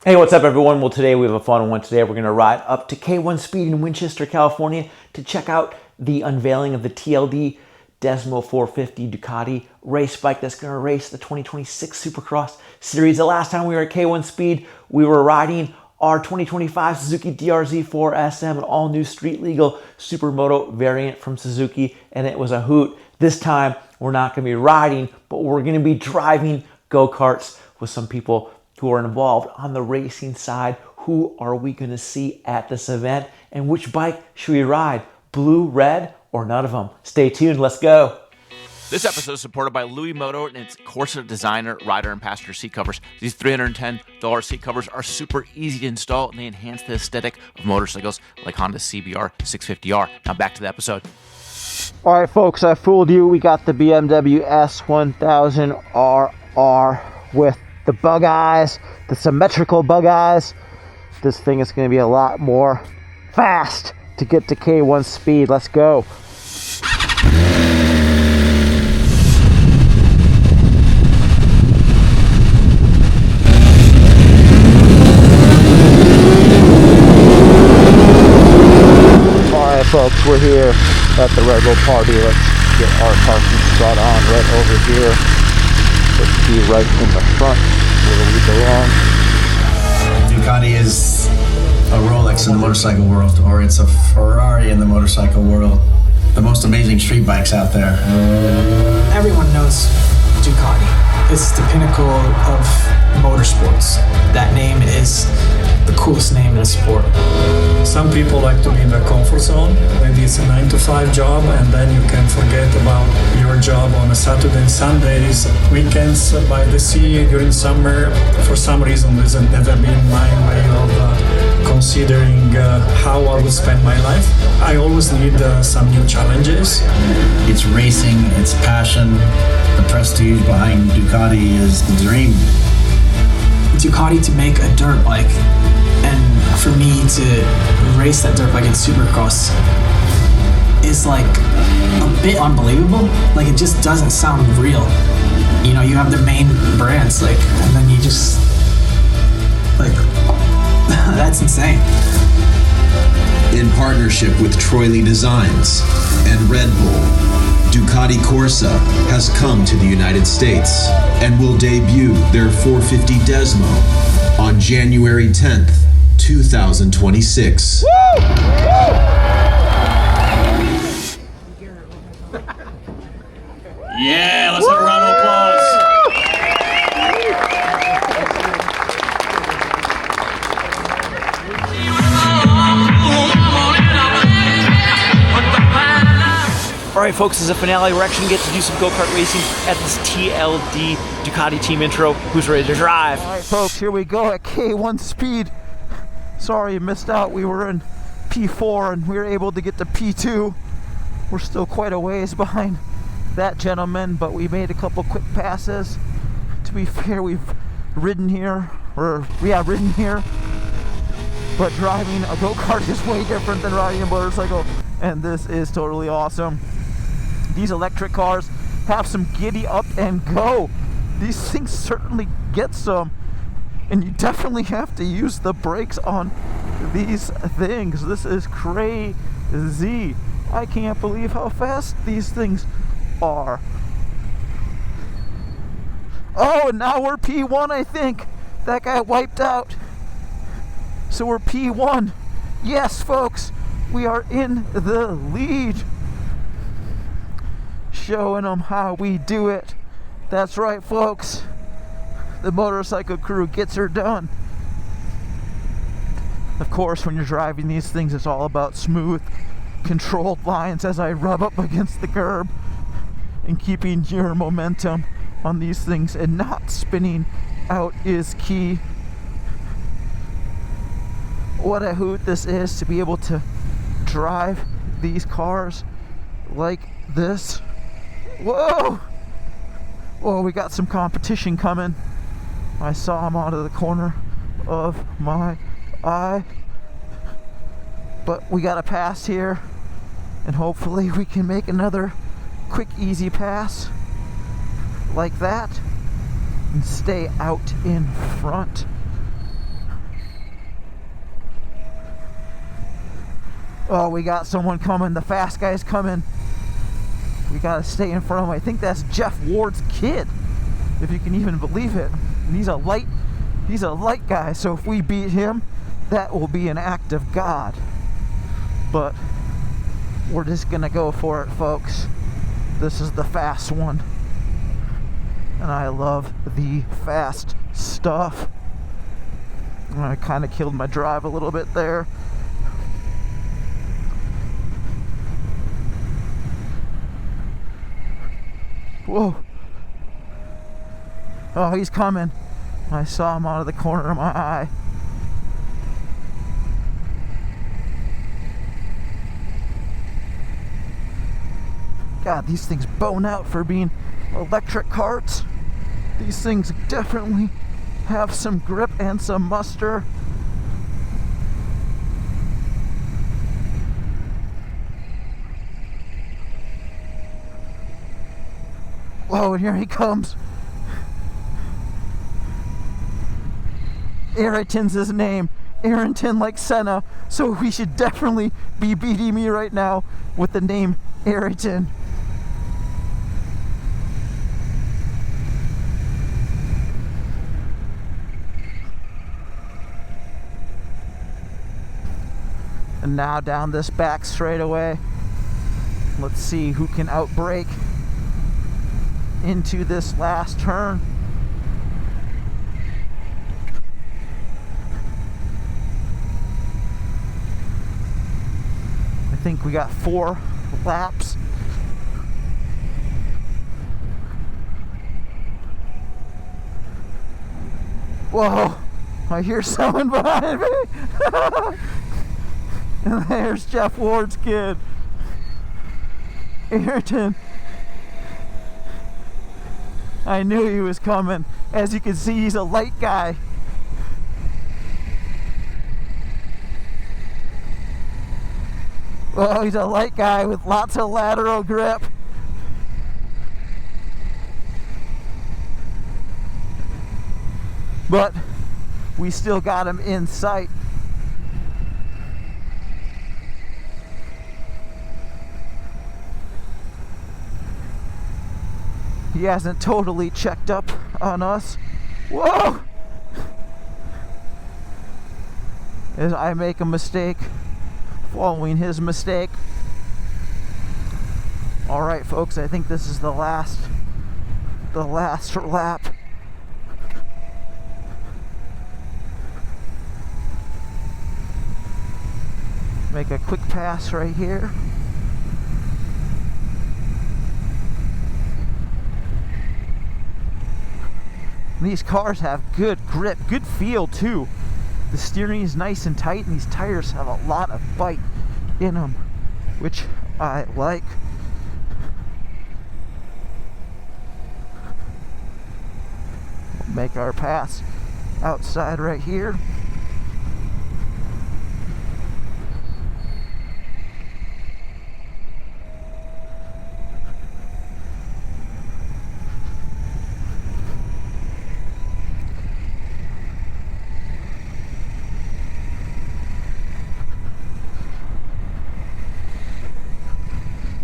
Hey, what's up everyone? Well, today we have a fun one. Today we're going to ride up to K1 Speed in Winchester, California to check out the unveiling of the TLD Desmo 450 Ducati race bike that's going to race the 2026 Supercross Series. The last time we were at K1 Speed, we were riding our 2025 Suzuki DRZ4 SM, an all-new street legal supermoto variant from Suzuki, and it was a hoot. This time, we're not going to be riding, but we're going to be driving go-karts with some people who are involved on the racing side. Who are we going to see at this event, and which bike should we ride? Blue, red, or none of them? Stay tuned. Let's go. This episode is supported by Louis Moto and its Corsa designer, rider, and passenger seat covers. These $310 seat covers are super easy to install, and they enhance the aesthetic of motorcycles like Honda's CBR 650R. Now back to the episode. All right, folks, I fooled you. We got the BMW S1000RR with the bug eyes, the symmetrical bug eyes. This thing is going to be a lot more fast to get to K1 Speed. Let's go. Alright folks, we're here at the Red Bull party. Let's get our parking spot on right over here. Let's be right in the front where we belong. Ducati is a Rolex in the motorcycle world, or it's a Ferrari in the motorcycle world. The most amazing street bikes out there. Everyone knows Ducati. It's the pinnacle of motorsports. That name is the coolest name in the sport. Some people like to be in their comfort zone. Maybe it's a 9-to-5 job, and then you can forget about your job on a Saturday and Sundays, weekends by the sea during summer. For some reason, this has never been my way of considering how I would spend my life. I always need some new challenges. It's racing, it's passion. The prestige behind Ducati is the dream. Ducati to make a dirt bike, and for me to race that dirt bike in Supercross is like a bit unbelievable. Like, it just doesn't sound real. You know, you have their main brands, like, and then you just like that's insane. In partnership with Troy Designs and Red Bull, Ducati Corsa has come to the United States and will debut their 450 Desmo on January 10th, 2026. Yeah, let's have a round of applause. Alright folks, this is a finale. We're actually going to get to do some go-kart racing at this TLD Ducati team intro. Who's ready to drive? Alright folks, here we go at K1 Speed. Sorry you missed out. We were in P4 and we were able to get to P2. We're still quite a ways behind that gentleman, but we made a couple quick passes. To be fair, we've ridden here, but driving a go-kart is way different than riding a motorcycle, and this is totally awesome. These electric cars have some giddy up and go. These things certainly get some, and you definitely have to use the brakes on these things. This is crazy. I can't believe how fast these things are. Oh, and now we're P1, I think. That guy wiped out. So we're P1. Yes, folks, we are in the lead. Showing them how we do it. That's right, folks. The motorcycle crew gets her done. Of course, when you're driving these things, it's all about smooth, controlled lines as I rub up against the curb and keeping your momentum on these things and not spinning out is key. What a hoot this is to be able to drive these cars like this. Whoa! Whoa, we got some competition coming. I saw him out of the corner of my eye. But we got a pass here, and hopefully we can make another quick, easy pass like that and stay out in front. Oh, we got someone coming. The fast guy's coming. We gotta stay in front of him. I think that's Jeff Ward's kid, if you can even believe it. And he's a light guy, so if we beat him, that will be an act of God. But we're just gonna go for it, folks. This is the fast one, and I love the fast stuff. I kind of killed my drive a little bit there. Whoa. Oh, he's coming. I saw him out of the corner of my eye. God, these things bone out for being electric carts. These things definitely have some grip and some muster. Whoa, and here he comes. Ayrton's his name. Ayrton like Senna. So we should definitely be beating me right now with the name Ayrton. And now down this back straightaway. Let's see who can outbrake into this last turn. I think we got 4 laps. Whoa, I hear someone behind me. And there's Jeff Ward's kid, Ayrton. I knew he was coming. As you can see, he's a light guy. Well, he's a light guy with lots of lateral grip. But we still got him in sight. He hasn't totally checked up on us. Whoa! As I make a mistake, following his mistake. All right, folks, I think this is the last lap. Make a quick pass right here. These cars have good grip, good feel too. The steering is nice and tight, and these tires have a lot of bite in them, which I like. We'll make our pass outside right here.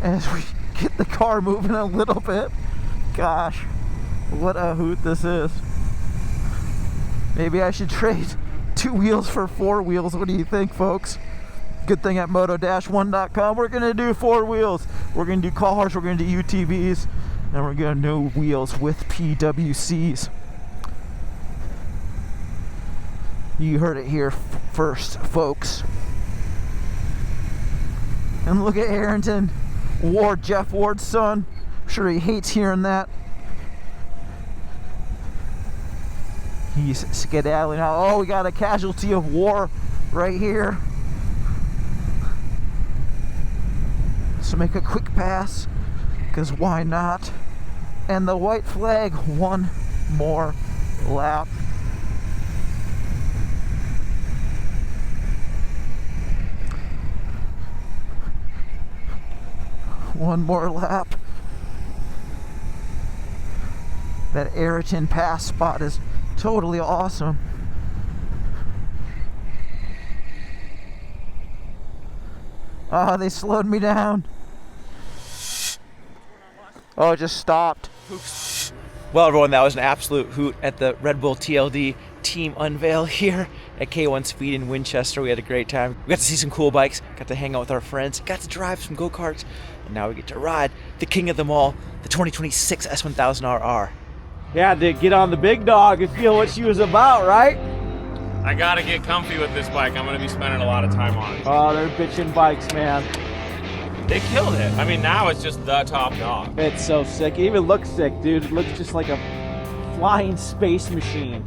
As we get the car moving a little bit. Gosh, what a hoot this is. Maybe I should trade 2 wheels for 4 wheels. What do you think, folks? Good thing at moto-1.com we're gonna do 4 wheels. We're gonna do cars, we're gonna do UTVs, and we're gonna do wheels with PWCs. You heard it here first, folks. And look at Ayrton Ward, Jeff Ward's son. I'm sure he hates hearing that. He's skedaddling out. Oh, we got a casualty of war right here. So make a quick pass, because why not? And the white flag, 1 more lap. One more lap. That Ayrton pass spot is totally awesome. . Oh, they slowed me down. Oh, it just stopped. Well, everyone, that was an absolute hoot at the Red Bull TLD team unveil here at K1 Speed in Winchester. We had a great time. We got to see some cool bikes, got to hang out with our friends, got to drive some go-karts, and now we get to ride the king of them all, the 2026 S1000RR. Yeah, to get on the big dog and feel what she was about, right? I gotta get comfy with this bike. I'm gonna be spending a lot of time on it. Oh, they're bitchin' bikes, man. They killed it. I mean, now it's just the top dog. It's so sick. It even looks sick, dude. It looks just like a flying space machine.